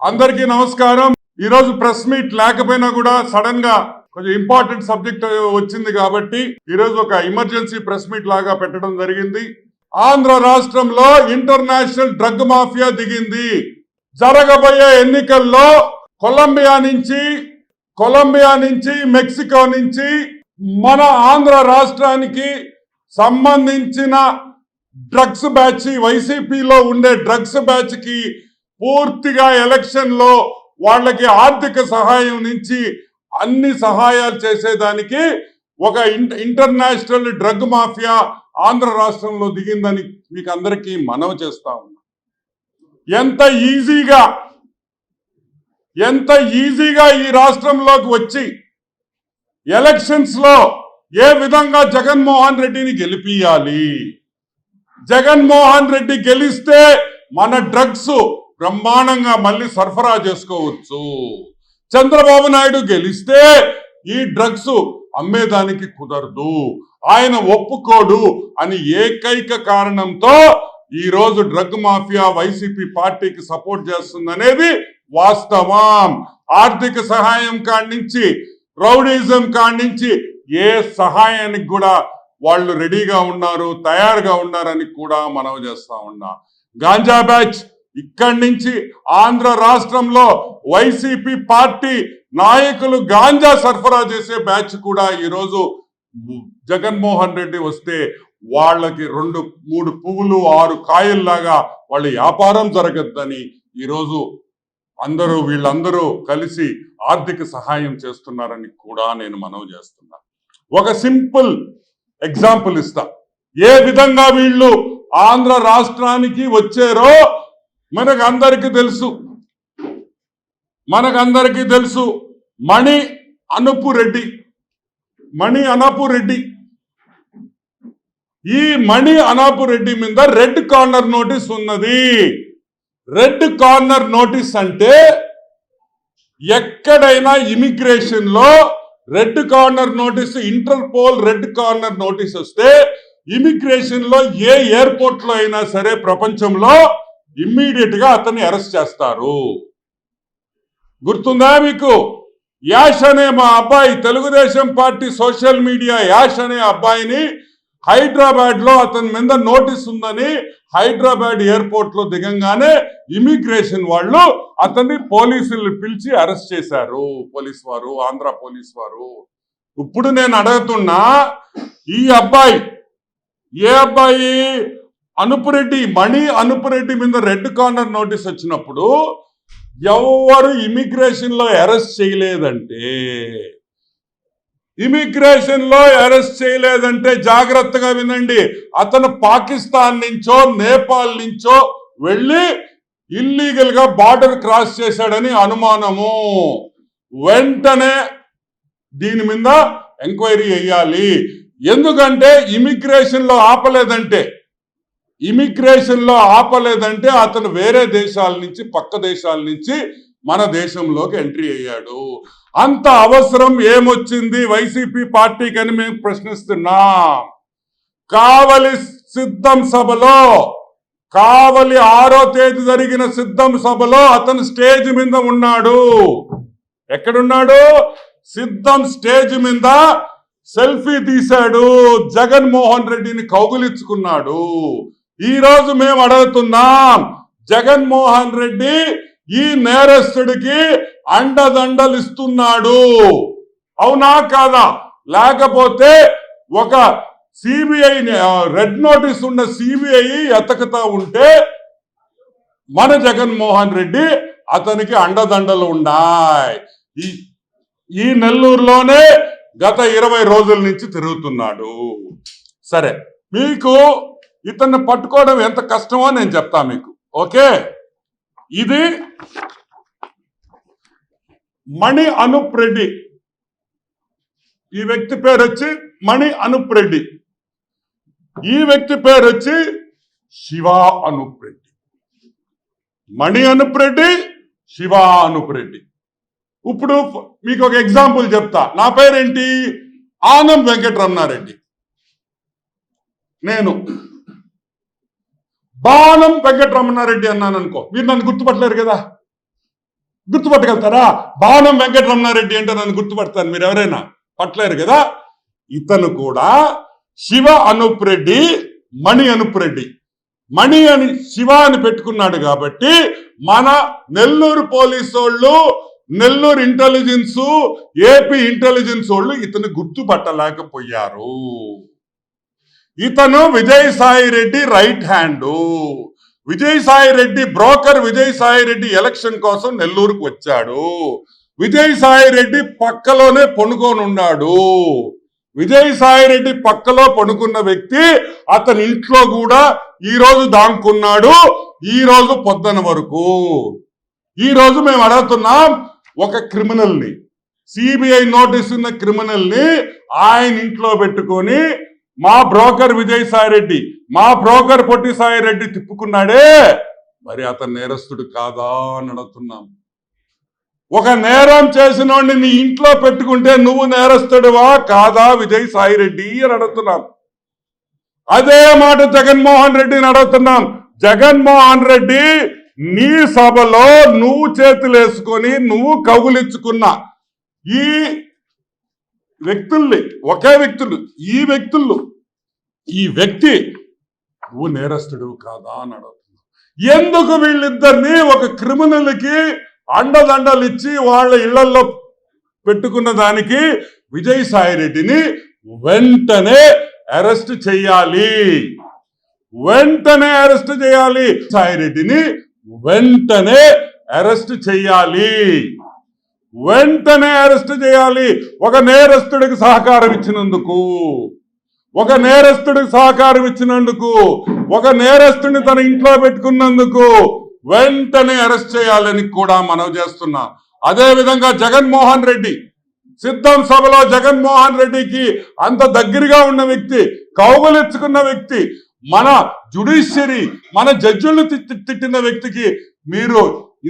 అందరికీ నమస్కారం. ఈరోజు ప్రెస్ మీట్ లేకపోయినా కూడా సడన్ గా కొంచెం ఇంపార్టెంట్ సబ్జెక్ట్ వచ్చింది కాబట్టి ఈరోజు ఒక ఎమర్జెన్సీ ప్రెస్ మీట్ లాగా పెట్టడం జరిగింది. ఆంధ్ర రాష్ట్రంలో ఇంటర్నేషనల్ డ్రగ్ మాఫియా దిగింది. జరగబోయే ఎన్నికల్లో కొలంబియా నుంచి మెక్సికో నుంచి మన ఆంధ్ర రాష్ట్రానికి సంబంధించిన డ్రగ్స్ బ్యాచ్, వైసీపీలో ఉండే డ్రగ్స్ బ్యాచ్ కి పూర్తిగా ఎలక్షన్ లో వాళ్ళకి ఆర్థిక సహాయం నుంచి అన్ని సహాయాలు చేసేదానికి ఒక ఇంటర్నేషనల్ డ్రగ్ మాఫియా ఆంధ్ర రాష్ట్రంలో దిగిందని మీకు అందరికీ మనవి చేస్తా ఉన్నా. ఎంత ఈజీగా ఈ రాష్ట్రంలోకి వచ్చి ఎలక్షన్స్ లో ఏ విధంగా జగన్మోహన్ రెడ్డిని గెలిపియాలి, జగన్మోహన్ రెడ్డి గెలిస్తే మన డ్రగ్స్ బ్రహ్మాండంగా మళ్ళీ సరఫరా చేసుకోవచ్చు, చంద్రబాబు నాయుడు గెలిస్తే ఈ డ్రగ్స్ అమ్మేదానికి కుదరదు, ఆయన ఒప్పుకోడు అని ఏకైక కారణంతో ఈ రోజు డ్రగ్ మాఫియా వైసీపీ పార్టీకి సపోర్ట్ చేస్తుందనేది వాస్తవం. ఆర్థిక సహాయం కాడ్నుంచి, రౌడీజం కాడ్నుంచి ఏ సహాయానికి కూడా వాళ్ళు రెడీగా ఉన్నారు, తయారుగా ఉన్నారని కూడా మనవి చేస్తా ఉన్నా. గాంజా బ్యాచ్ ఇక్కడి నుంచి ఆంధ్ర రాష్ట్రంలో వైసీపీ పార్టీ నాయకులు గాంజా సరఫరా చేసే బ్యాచ్ కూడా ఈరోజు జగన్మోహన్ రెడ్డి వస్తే వాళ్ళకి 2-3 పువ్వులు 6 కాయల్లాగా వాళ్ళ వ్యాపారం జరగద్దని ఈరోజు వీళ్ళందరూ కలిసి ఆర్థిక సహాయం చేస్తున్నారని కూడా నేను మనవి చేస్తున్నా. ఒక సింపుల్ ఎగ్జాంపుల్ ఇస్తా. ఏ విధంగా వీళ్ళు ఆంధ్ర రాష్ట్రానికి వచ్చారో మనకందరికీ తెలుసు. మణి అనపు రెడ్డి ఈ మణి అనపు రెడ్డి మీద రెడ్ కార్నర్ నోటీస్ ఉన్నది. రెడ్ కార్నర్ నోటీస్ అంటే ఎక్కడైనా ఇమిగ్రేషన్ లో red corner notice, interpole red corner notice వస్తే ఇమిగ్రేషన్ లో ఏ ఎయిర్పోర్ట్ లో అయినా సరే ప్రపంచంలో ఇమ్మీడియట్ గా అతన్ని అరెస్ట్ చేస్తారు. గుర్తుందా మీకు? యాష్ అనే మా అబ్బాయి, Telugu Desam party social media Yash అనే అబ్బాయిని హైదరాబాద్ లో అతని మీద నోటీస్ ఉందని హైదరాబాద్ ఎయిర్పోర్ట్ లో దిగంగానే ఇమిగ్రేషన్ వాళ్ళు అతన్ని పోలీసులు పిలిచి అరెస్ట్ చేశారు. ఆంధ్ర పోలీస్ వారు. ఇప్పుడు నేను అడుగుతున్నా, ఈ అబ్బాయి మణి అనుపురెడ్డి మీద రెడ్ కార్నర్ నోటీస్ వచ్చినప్పుడు ఎవరు ఇమిగ్రేషన్ లో అరెస్ట్ చేయలేదంటే జాగ్రత్తగా వినండి. అతను పాకిస్తాన్ నుంచో నేపాల్ నుంచో వెళ్ళి ఇల్లీగల్ గా బార్డర్ క్రాస్ చేశాడని అనుమానము. వెంటనే దీని మీద ఎంక్వైరీ చేయాలి. ఎందుకంటే ఇమిగ్రేషన్ లో ఆపలేదంటే అతను వేరే దేశాల నుంచి, పక్క దేశాల నుంచి మన దేశంలోకి ఎంట్రీ అయ్యాడు. అంత అవసరం ఏమొచ్చింది వైసీపీ పార్టీకి అని మేము ప్రశ్నిస్తున్నాం. కావలి 6వ తేదీ జరిగిన సిద్ధం సభలో అతను స్టేజ్ మీద ఉన్నాడు. ఎక్కడున్నాడు? సిద్ధం స్టేజ్ మీద సెల్ఫీ తీశాడు, జగన్మోహన్ రెడ్డిని కౌగులించుకున్నాడు. ఈ రోజు మేము అడుగుతున్నాం, జగన్మోహన్ రెడ్డి ఈ నేరస్తుడికి అండదండలు ఇస్తున్నాడు, అవునా కాదా? లేకపోతే ఒక సిబిఐ రెడ్ నోటీస్ ఉన్న సిబిఐ ఎతకతా ఉంటే మన జగన్మోహన్ రెడ్డి అతనికి అండదండలు ఉన్నాయి. ఈ నెల్లూరులోనే గత 20 రోజుల నుంచి తిరుగుతున్నాడు. సరే, మీకు ఇతన్ని పట్టుకోవడం ఎంత కష్టమో నేను చెప్తా మీకు. ఓకే, ఇది మణి అనూప్ రెడ్డి. ఈ వ్యక్తి పేరు వచ్చి మణి అనూప్ రెడ్డి. ఈ వ్యక్తి పేరు వచ్చి శివ అనూప్ రెడ్డి. మణి అనూప్ రెడ్డి, శివ అనూప్ రెడ్డి. ఇప్పుడు మీకు ఒక ఎగ్జాంపుల్ చెప్తా. నా పేరేంటి? ఆనం వెంకటరమణారెడ్డి. నేను బాణం వెంకటరమణారెడ్డి అన్నాను అనుకో, మీరు నన్ను గుర్తుపట్టలేరు కదా. గుర్తుపట్టగలుగుతారా? బాణం వెంకటరమణారెడ్డి అంటే నన్ను గుర్తుపడతాను, మీరు ఎవరైనా పట్టలేరు కదా. ఇతను కూడా శివ అనూప్ రెడ్డి, మణి అనూప్ రెడ్డి, మణి అని శివ అని పెట్టుకున్నాడు కాబట్టి మన నెల్లూరు పోలీసు వాళ్ళు, నెల్లూరు ఇంటెలిజెన్స్, ఏపీ ఇంటెలిజెన్స్ వాళ్ళు ఇతను గుర్తుపట్టలేకపోయారు. ఇతను Vijayasai Reddy right hand. Vijayasai Reddy broker. Vijayasai Reddy election కోసం నెల్లూరుకు వచ్చాడు. విజయసాయి రెడ్డి పక్కలోనే పనుకొని ఉన్నాడు. విజయసాయి రెడ్డి పక్కలో పడుకున్న వ్యక్తి అతని ఇంట్లో కూడా ఈ రోజు దాంకున్నాడు. ఈ రోజు పొద్దున వరకు. ఈ రోజు మేము అడుగుతున్నాం, ఒక క్రిమినల్ ని, సిబిఐ నోటీస్ ఉన్న క్రిమినల్ ని ఆయన ఇంట్లో పెట్టుకొని మా బ్రోకర్ విజయసాయి రెడ్డి, మా బ్రోకర్ పొట్టిసాయి రెడ్డి తిప్పుకున్నాడే, మరి అతను నేరస్తుడు కాదా అని అడుగుతున్నాం. ఒక నేరం చేసినోడిని నీ ఇంట్లో పెట్టుకుంటే నువ్వు నేరస్తుడివా కాదా విజయసాయి రెడ్డి అని అడుగుతున్నాం. అదే మాట జగన్మోహన్ రెడ్డిని అడుగుతున్నాం. జగన్మోహన్ రెడ్డి, నీ సభలో నువ్వు చేతులు వేసుకొని నువ్వు కౌగులించుకున్న ఈ వ్యక్తుల్ని, ఒకే వ్యక్తులు, ఈ వ్యక్తి నువ్వు నేరస్తుడు కాదా అని అడుగుతున్నావు. ఎందుకు వీళ్ళిద్దరిని ఒక క్రిమినల్కి అండదండలు ఇచ్చి వాళ్ళ ఇళ్లలో పెట్టుకున్న దానికి విజయసాయి రెడ్డిని వెంటనే అరెస్ట్ చేయాలి. సాయి రెడ్డిని వెంటనే అరెస్ట్ చేయాలి. ఒక నేరస్తుడికి సహకారం ఇచ్చినందుకు, ఒక నేరస్తుడిని తన ఇంట్లో పెట్టుకున్నందుకు వెంటనే అరెస్ట్ చేయాలని కూడా మనవి చేస్తున్నాం. అదే విధంగా జగన్మోహన్ రెడ్డి, సిద్ధం సభలో జగన్మోహన్ రెడ్డికి అంత దగ్గరగా ఉన్న వ్యక్తి, కౌగులించుకున్న వ్యక్తి, మన జుడిషియరీ, మన జడ్జిలను తిట్టిన వ్యక్తికి మీరు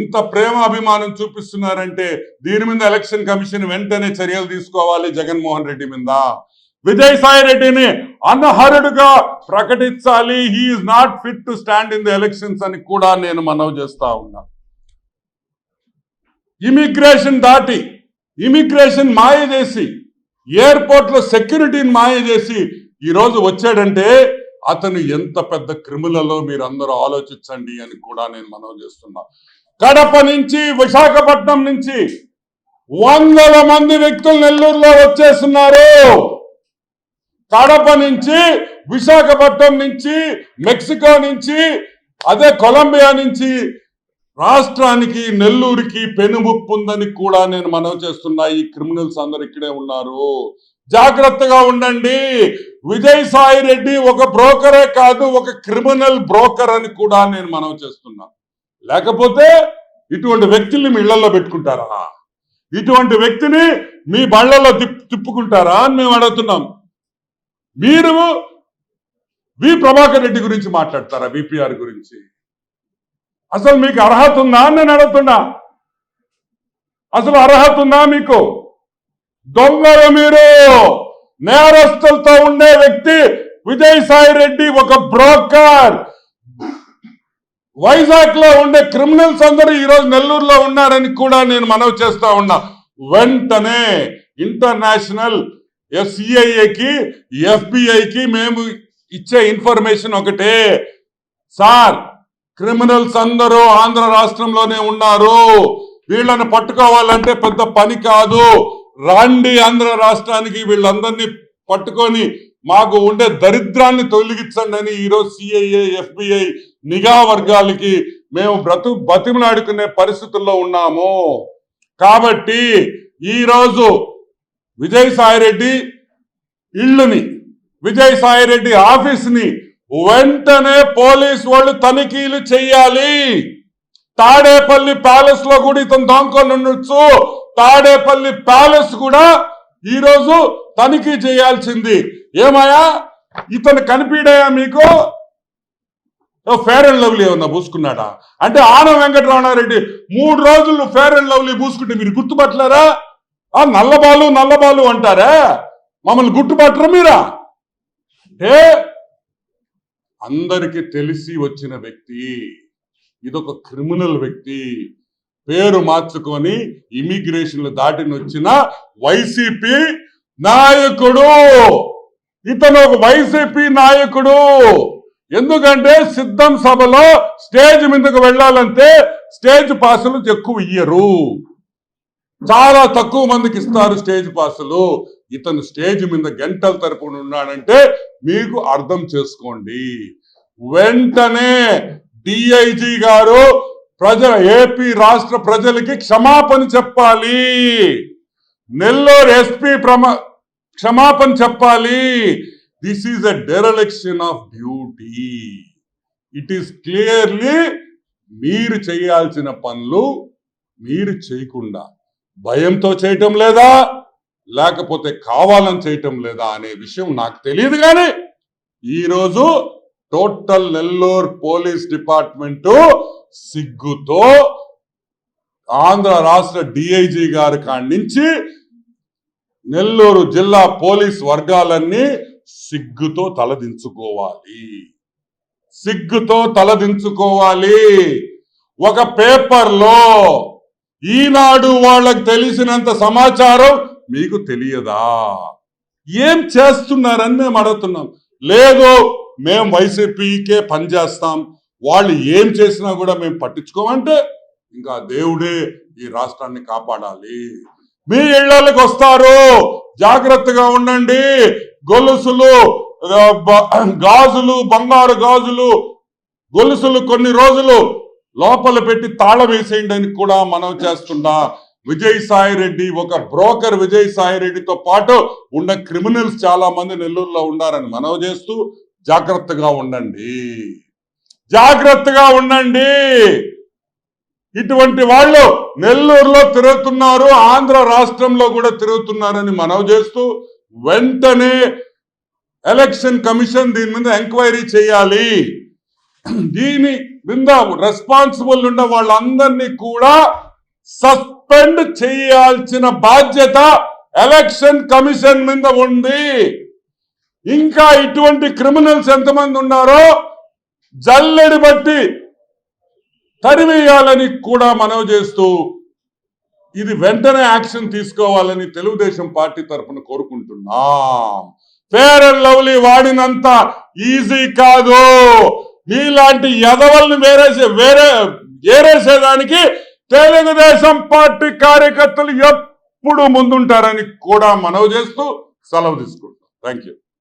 ఇంత ప్రేమ అభిమానం చూపిస్తున్నారంటే దీని మీద ఎలక్షన్ కమిషన్ వెంటనే చర్యలు తీసుకోవాలి. జగన్మోహన్ రెడ్డి మీద విజయసాయి రెడ్డిని అనర్హుడుగా ప్రకటించాలి. He is not fit to stand in the elections అని కూడా నేను మనవి చేస్తా ఉన్నా. ఇమిగ్రేషన్ మాయ చేసి, ఎయిర్పోర్ట్ లో సెక్యూరిటీని మాయ చేసి ఈరోజు వచ్చాడంటే అతను ఎంత పెద్ద క్రిమినలో మీరు అందరూ ఆలోచించండి అని కూడా నేను మనవి చేస్తున్నా. కడప నుంచి, విశాఖపట్నం నుంచి వందల మంది వ్యక్తులు నెల్లూరులో వచ్చేస్తున్నారు. కడప నుంచి, విశాఖపట్నం నుంచి, మెక్సికో నుంచి, అదే కొలంబియా నుంచి రాష్ట్రానికి, నెల్లూరుకి పెనుముప్పు ఉందని కూడా నేను మనవి చేస్తున్నా. ఈ క్రిమినల్స్ అందరు ఇక్కడే ఉన్నారు, జాగ్రత్తగా ఉండండి. విజయసాయి రెడ్డి ఒక బ్రోకరే కాదు, ఒక క్రిమినల్ బ్రోకర్ అని కూడా నేను మనవి చేస్తున్నా. లేకపోతే ఇటువంటి వ్యక్తుల్ని మీ ఇళ్లలో పెట్టుకుంటారా? ఇటువంటి వ్యక్తిని మీ బళ్లలో తిప్పుకుంటారా అని మేము అడుగుతున్నాం. మీరు వి ప్రభాకర్ రెడ్డి గురించి మాట్లాడతారా? విపిఆర్ గురించి అసలు మీకు అర్హత ఉందా అని నేను అడుగుతున్నా. అసలు అర్హత ఉందా మీకు? దొంగలు మీరు, నేరస్తులతో ఉండే వ్యక్తి విజయసాయి రెడ్డి ఒక బ్రోకర్. వైజాగ్ లో ఉండే క్రిమినల్స్ అందరూ ఈరోజు నెల్లూరులో ఉన్నారని కూడా నేను మనవి చేస్తా ఉన్నా. వెంటనే ఇంటర్నేషనల్ సిఐఏకి, ఎఫ్బిఐకి మేము ఇచ్చే ఇన్ఫర్మేషన్ ఒకటే, సార్ క్రిమినల్స్ అందరూ ఆంధ్ర రాష్ట్రంలోనే ఉన్నారు, వీళ్ళని పట్టుకోవాలంటే పెద్ద పని కాదు, రండి ఆంధ్ర రాష్ట్రానికి, వీళ్ళందరినీ పట్టుకొని మాకు ఉండే దరిద్రాన్ని తొలగించండి అని ఈరోజు సిఐఏ, ఎఫ్బిఐ నిఘా వర్గాలకి మేము బతిమలాడుకునే పరిస్థితుల్లో ఉన్నాము. కాబట్టి ఈరోజు విజయసాయి రెడ్డి ఇళ్ళని, విజయసాయి రెడ్డి ఆఫీస్ని వెంటనే పోలీసు వాళ్ళు తనిఖీలు చెయ్యాలి. తాడేపల్లి ప్యాలెస్ లో కూడా ఇతను దాంకొని ఉండొచ్చు. తాడేపల్లి ప్యాలెస్ కూడా ఈరోజు తనిఖీ చేయాల్సింది. ఏమయ్యా ఇతను కనిపించాయా మీకు? ఫేర్ అండ్ లవ్లీ ఏమన్నా పూసుకున్నాడా? అంటే ఆనం వెంకటరమణారెడ్డి 3 రోజులు ఫేర్ అండ్ లవ్లీ పూసుకుంటే మీరు గుర్తుపట్టలేరా? నల్లబాలు అంటారా? మమ్మల్ని గుర్తుపట్టరా మీరా? అంటే అందరికి తెలిసి వచ్చిన వ్యక్తి, ఇదొక క్రిమినల్ వ్యక్తి. పేరు మార్చుకొని ఇమిగ్రేషన్లు దాటిని వచ్చిన వైసీపీ నాయకుడు. ఇతను ఒక వైసీపీ నాయకుడు. ఎందుకంటే సిద్ధం సభలో స్టేజ్ మీదకు వెళ్ళాలంటే స్టేజ్ పాసులు ఎక్కువ ఇయ్యరు, చాలా తక్కువ మందికి ఇస్తారు స్టేజ్ పాసులు. ఇతను స్టేజ్ మీద గంటల తరపున ఉన్నాడంటే మీకు అర్థం చేసుకోండి. వెంటనే డిఐజీ గారు ఏపీ రాష్ట్ర ప్రజలకి క్షమాపణ చెప్పాలి. నెల్లూరు ఎస్పీ క్షమాపణ చెప్పాలి. This is a dereliction of duty. It is clearly మీరు చేయాల్సిన పనులు మీరు చేయకుండా భయంతో చేయటం లేదా, లేకపోతే కావాలని చేయటం లేదా అనే విషయం నాకు తెలియదు. కానీ ఈరోజు టోటల్ నెల్లూరు పోలీస్ డిపార్ట్మెంటు సిగ్గుతో ఆంధ్ర రాష్ట్ర డిఐజీ గారి కాడి నుంచి నెల్లూరు జిల్లా పోలీస్ వర్గాలన్నీ సిగ్గుతో తలదించుకోవాలి, సిగ్గుతో తలదించుకోవాలి. ఒక పేపర్లో ఈనాడు వాళ్ళకి తెలిసినంత సమాచారం మీకు తెలియదా? ఏం చేస్తున్నారని మేము అడుగుతున్నాం. లేదు మేము వైసీపీకే పనిచేస్తాం, వాళ్ళు ఏం చేసినా కూడా మేము పట్టించుకోమంటే ఇంకా దేవుడే ఈ రాష్ట్రాన్ని కాపాడాలి. మీ ఇళ్లకి వస్తారు, జాగ్రత్తగా ఉండండి. గొలుసులు, గాజులు, బంగారు గాజులు, గొలుసులు కొన్ని రోజులు లోపల పెట్టి తాళం వేసేయండి అని కూడా మనం చేస్తున్నా. విజయసాయి రెడ్డి ఒక బ్రోకర్, విజయసాయి రెడ్డితో పాటు ఉన్న క్రిమినల్స్ చాలా మంది నెల్లూరులో ఉన్నారని మనవి చేస్తూ జాగ్రత్తగా ఉండండి, జాగ్రత్తగా ఉండండి. ఇటువంటి వాళ్ళు నెల్లూరులో తిరుగుతున్నారు, ఆంధ్ర రాష్ట్రంలో కూడా తిరుగుతున్నారని మనవి చేస్తూ వెంటనే ఎలక్షన్ కమిషన్ దీని మీద ఎంక్వైరీ చేయాలి. దీని మీద రెస్పాన్సిబుల్ ఉన్న వాళ్ళందరినీ కూడా సస్పెండ్ చేయాల్సిన బాధ్యత ఎలక్షన్ కమిషన్ మీద ఉంది. ఇంకా ఇటువంటి క్రిమినల్స్ ఎంతమంది ఉన్నారో జల్లెడి బట్టి తరివేయాలని కూడా మనవి చేస్తూ ఇది వెంటనే యాక్షన్ తీసుకోవాలని తెలుగుదేశం పార్టీ తరఫున కోరుకుంటున్నాం. ఫేర్ అండ్ లవ్లీ వాడినంత ఈజీ కాదు. మీలాంటి ఎదవల్ని ఏరేసేదానికి తెలుగుదేశం పార్టీ కార్యకర్తలు ఎప్పుడు ముందుంటారని కూడా మనవి చేస్తూ సెలవు తీసుకుంటాం. Thank you.